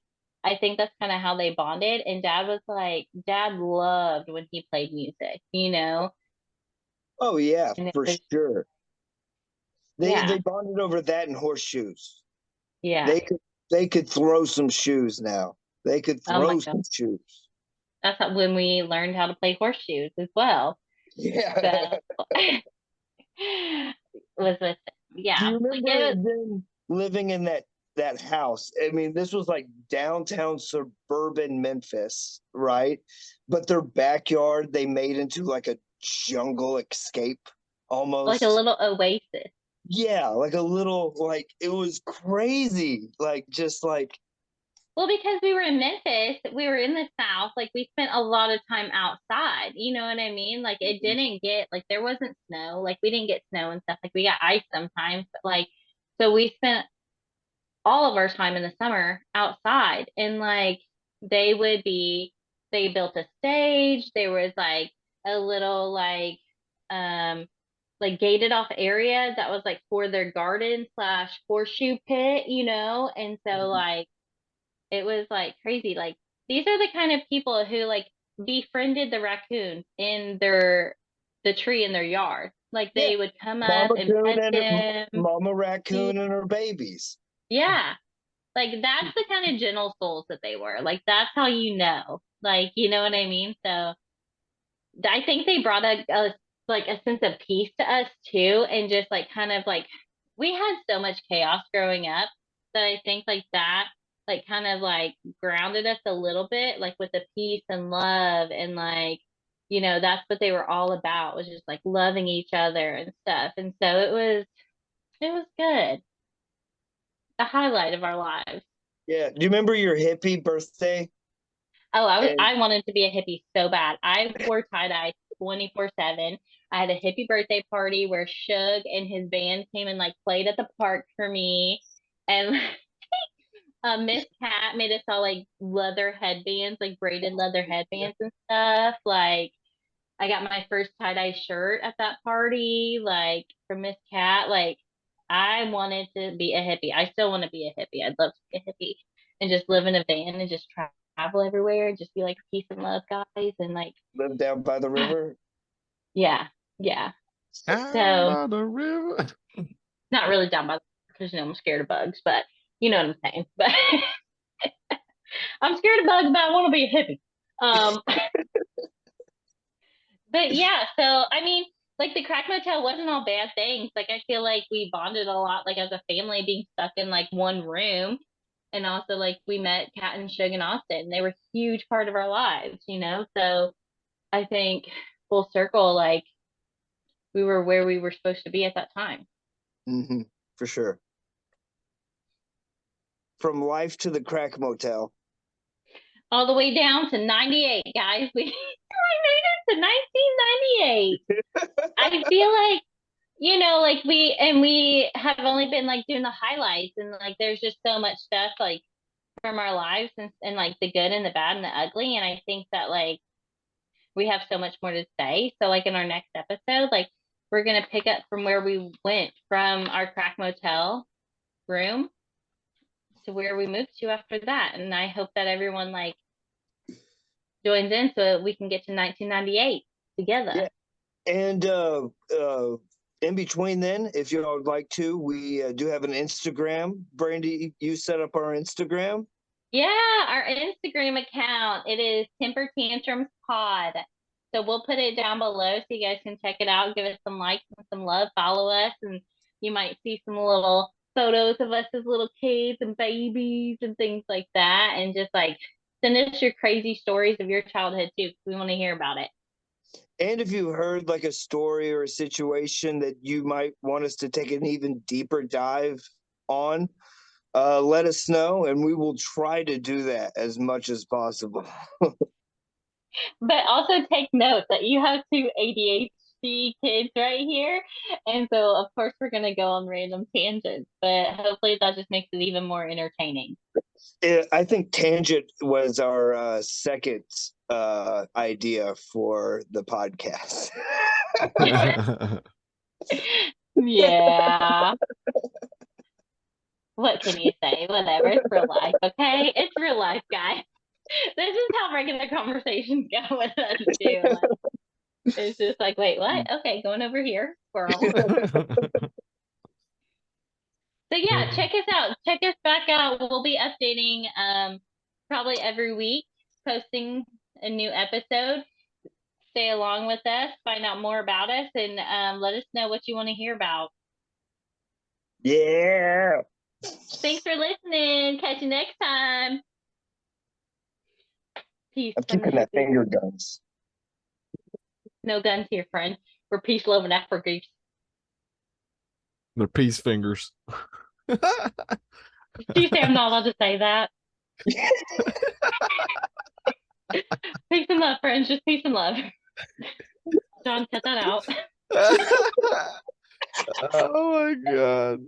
I think that's kind of how they bonded. And dad was like, dad loved when he played music, you know? Oh yeah, And it for was, sure. They yeah, they bonded over that and horseshoes. yeah. They could throw some shoes now. They could Oh my throw God. some shoes. That's how, when we learned how to play horseshoes as well. So Yeah. was with, Do yeah, you like remember it was, them living in that house? I mean, this was like downtown suburban Memphis, right? But their backyard they made into like a jungle escape like a almost. little oasis. Yeah, like a little like it was crazy. Like just like Well, because we were in Memphis, we were in the South, like we spent a lot of time outside. You know what I mean? Like it didn't get like there wasn't snow. Like we didn't get snow and stuff. Like we got ice sometimes, but like so we spent all of our time in the summer outside and like they would be they built a stage. There was a little like gated off area that was like for their garden slash horseshoe pit, you know? And so like it was like crazy. Like these are the kind of people who like befriended the raccoons in the tree in their yard. Like yeah, they would come up and pet them. Mama Feed- raccoon and her babies. Yeah. Like that's the kind of gentle souls that they were. Like that's how you know. Like, you know what I mean? So I think they brought a like a sense of peace to us too, and just like kind of like we had so much chaos growing up that I think like that like kind of like grounded us a little bit, like with the peace and love and like you know that's what they were all about was just like loving each other and stuff. And so it was good, the highlight of our lives. Yeah. Do you remember your hippie birthday? Oh, And I wanted to be a hippie so bad. I wore tie-dye 24/7. I had a hippie birthday party where Suge and his band came and like played at the park for me. And Miss Cat made us all like leather headbands, like braided leather headbands and stuff. Like I got my first tie-dye shirt at that party, like from Miss Cat. Like I wanted to be a hippie. I still want to be a hippie. I'd love to be a hippie and just live in a van and just travel everywhere, just be like peace and love guys and like lived down by the river. yeah, yeah. Down So by the river. not really down by because you know I'm scared of bugs, but you know what I'm saying. But I'm scared of bugs, but I want to be a hippie. Um, but yeah, so I mean, like the crack motel wasn't all bad things. Like I feel like we bonded a lot, like as a family, being stuck in like one room, and also like we met Kat and Suge and Austin. And they were a huge part of our lives, you know. So I think full circle, like we were where we were supposed to be at that time. For sure. From life to the crack motel. All the way down to 98, guys. We made it to 1998. I feel like, you know, like we have only been like doing the highlights and like there's just so much stuff like from our lives and like the good and the bad and the ugly. And I think that like we have so much more to say. So like in our next episode, like we're gonna pick up from where we went from our crack motel room to where we moved to after that. And I hope that everyone like joins in so that we can get to 1998 together. Yeah. And in between then, if you would like to, we do have an Instagram. Brandy, you set up our Instagram. Yeah, our Instagram account. It is Temper Tantrums Pod. So we'll put it down below so you guys can check it out, give us some likes and some love, follow us, and you might see some little photos of us as little kids and babies and things like that. And just like send us your crazy stories of your childhood too, 'cause we want to hear about it. And if you heard like a story or a situation that you might want us to take an even deeper dive on, let us know and we will try to do that as much as possible. But also take note that you have two ADHD kids right here. And so, of course, we're going to go on random tangents, but hopefully that just makes it even more entertaining. I think tangent was our second idea for the podcast. Yeah. What can you say? Whatever. It's real life, okay? It's real life, guys. This is how regular conversations go with us, too. Like, it's just like, wait, what? Okay, going over here, squirrel. So yeah, check us out. Check us back out. We'll be updating probably every week, posting a new episode. Stay along with us, find out more about us, and let us know what you want to hear about. Yeah. Thanks for listening. Catch you next time. Peace. I'm from keeping the that Hippies. finger guns. No guns here, friend. We're peace, love, and Africa. They're peace fingers. Do you say I'm not allowed to say that? Peace and love, friends. Just peace and love. John, cut that out. Oh my god.